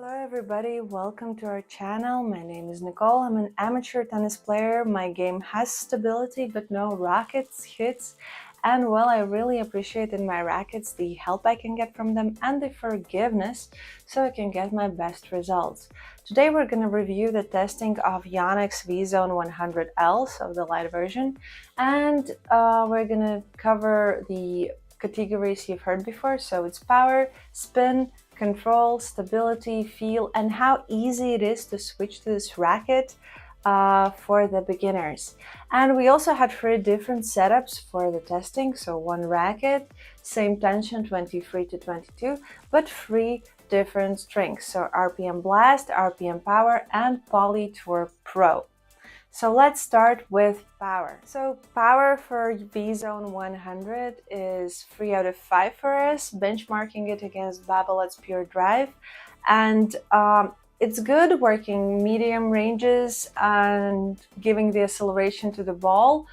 Hello everybody, welcome to our channel. My name is Nicole. I'm an amateur tennis player. My game has stability but no rackets, hits, and well, I really appreciate in my rackets the help I can get from them and the forgiveness so I can get my best results. Today we're going to review the testing of Yonex VCore 100L, so the light version, and we're going to cover the categories you've heard before. So it's power, spin, control, stability, feel, and how easy it is to switch to this racket for the beginners. And we also had 3 different setups for the testing. So 1 racket, same tension 23 to 22, but 3 different strengths. So RPM Blast, RPM Power, and Poly Tour Pro. So let's start with power. So power for VCore 100 is 3 out of 5 for us, benchmarking it against Babolat's Pure Drive. And it's good working medium ranges and giving the acceleration to the ball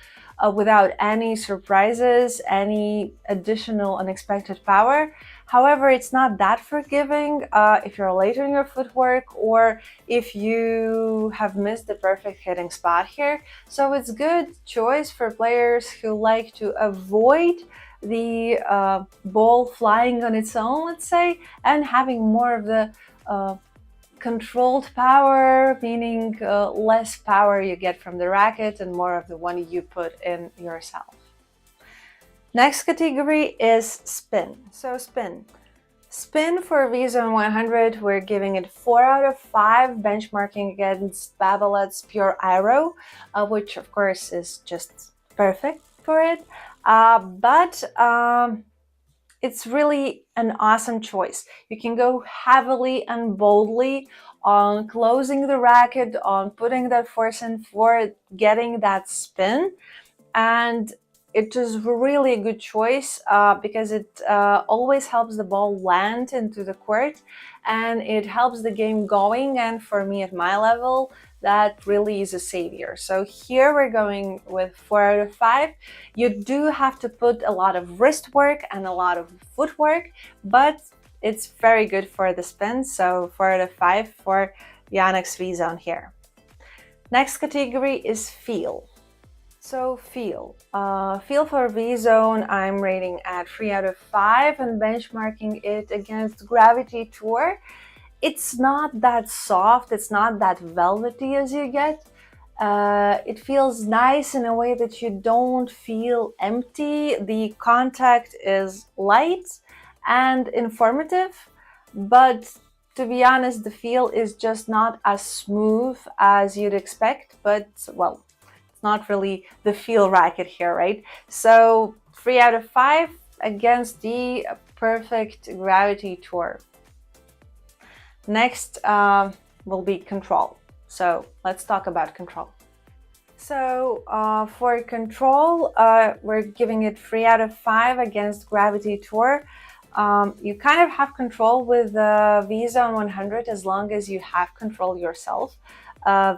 without any surprises, any additional unexpected power. However, it's not that forgiving if you're late in your footwork or if you have missed the perfect hitting spot here. So it's good choice for players who like to avoid the ball flying on its own, let's say, and having more of the controlled power, meaning less power you get from the racket and more of the one you put in yourself. Next category is spin. So spin for VCore 100, we're giving it 4 out of 5, benchmarking against Babolat's Pure Aero, which of course is just perfect for it. But it's really an awesome choice. You can go heavily and boldly on closing the racket, on putting that force in for getting that spin, and it is really a good choice because it always helps the ball land into the court and it helps the game going, and for me at my level that really is a savior. So here we're going with 4 out of 5. You do have to put a lot of wrist work and a lot of footwork, but it's very good for the spin. So 4 out of 5 for Yonex VCore here. Next category is feel. So feel for VCore, I'm rating at 3 out of 5 and benchmarking it against Gravity Tour. It's not that soft, it's not that velvety as you get. It feels nice in a way that you don't feel empty. The contact is light and informative, but to be honest, the feel is just not as smooth as you'd expect, but well, not really the feel racket here, right? So 3 out of 5 against the perfect Gravity Tour. Next will be control. So let's talk about control. So for control, we're giving it 3 out of 5 against Gravity Tour. You kind of have control with the VCore 100 as long as you have control yourself.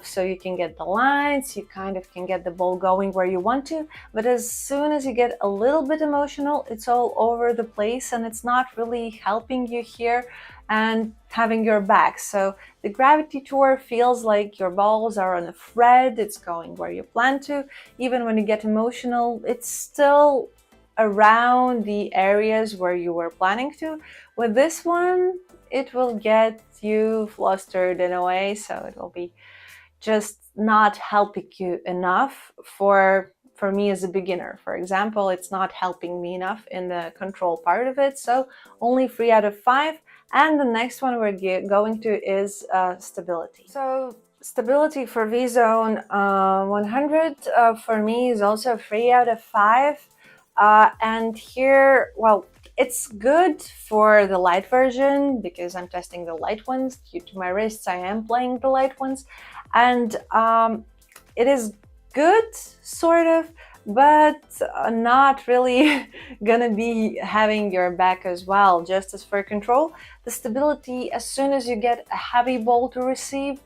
So you can get the lines, you kind of can get the ball going where you want to, but as soon as you get a little bit emotional, it's all over the place and it's not really helping you here and having your back. So the Gravity Tour feels like your balls are on a thread, it's going where you plan to. Even when you get emotional, it's still around the areas where you were planning to. With this one, it will get you flustered in a way, so it will be just not helping you enough for me as a beginner. For example, it's not helping me enough in the control part of it, so only 3 out of 5. And the next one we're going to is stability. So stability for VCore 100 for me is also 3 out of 5. And here, well, it's good for the light version because I'm testing the light ones. Due to my wrists, I am playing the light ones. And it is good, sort of, but not really gonna be having your back as well. Just as for control, the stability, as soon as you get a heavy ball to receive,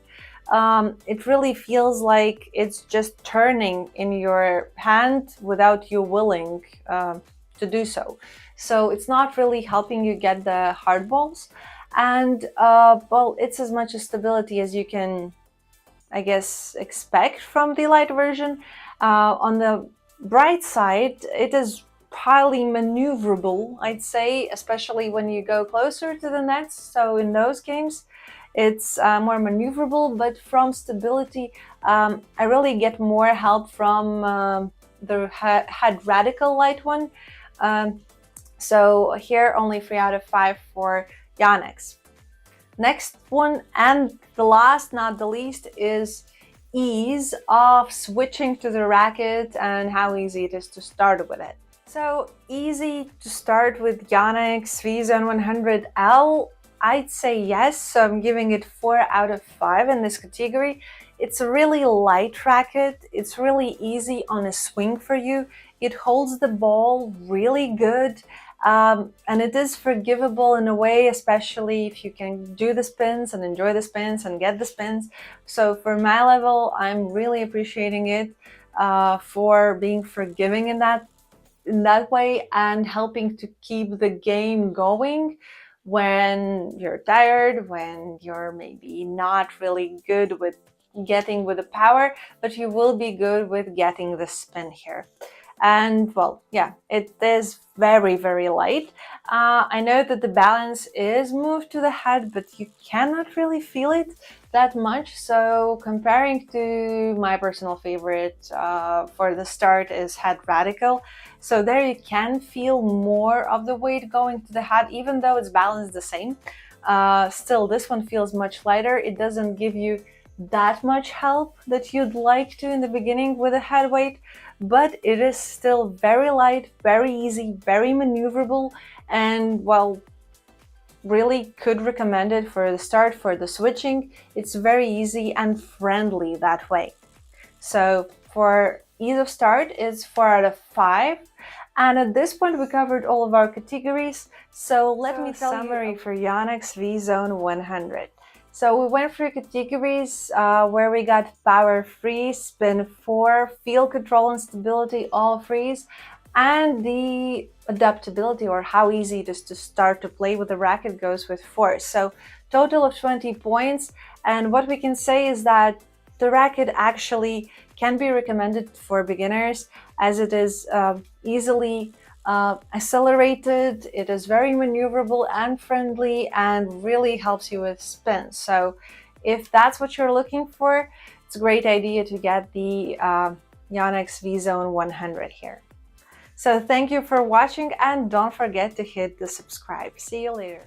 it really feels like it's just turning in your hand without you willing to do so. So it's not really helping you get the hard balls. and well, it's as much a stability as you can, I guess, expect from the light version. On the bright side, it is highly maneuverable, I'd say, especially when you go closer to the nets. So in those games, it's more maneuverable, but from stability, I really get more help from the head radical light one. So here, only 3 out of 5 for Yonex. Next one, and the last, not the least, is ease of switching to the racket and how easy it is to start with it. So easy to start with Yonex VCore 100L? I'd say yes, so I'm giving it 4 out of 5 in this category. It's a really light racket, it's really easy on a swing for you, it holds the ball really good, and it is forgivable in a way, especially if you can do the spins and enjoy the spins and get the spins. So for my level, I'm really appreciating it for being forgiving in that way and helping to keep the game going when you're tired, when you're maybe not really good with getting with the power, but you will be good with getting the spin here. And well, yeah, it is very, very light. I know that the balance is moved to the head, but you cannot really feel it that much. So comparing to my personal favorite for the start is head radical. So there you can feel more of the weight going to the head, even though it's balanced the same. Still, this one feels much lighter. It doesn't give you that much help that you'd like to in the beginning with a head weight, but it is still very light, very easy, very maneuverable, and well, really could recommend it for the start, for the switching. It's very easy and friendly that way. So for ease of start, it's 4 out of 5. And at this point, we covered all of our categories. So let me tell you a summary for Yonex VCore 100. So we went through categories where we got power free, spin 4, field control and stability, all freeze, and the adaptability, or how easy it is to start to play with the racket, goes with 4. So total of 20 points. And what we can say is that the racket actually can be recommended for beginners, as it is easily accelerated, it is very maneuverable and friendly, and really helps you with spins. So if that's what you're looking for, it's a great idea to get the Yonex VCore 100 here. So thank you for watching, and don't forget to hit the subscribe. See you later.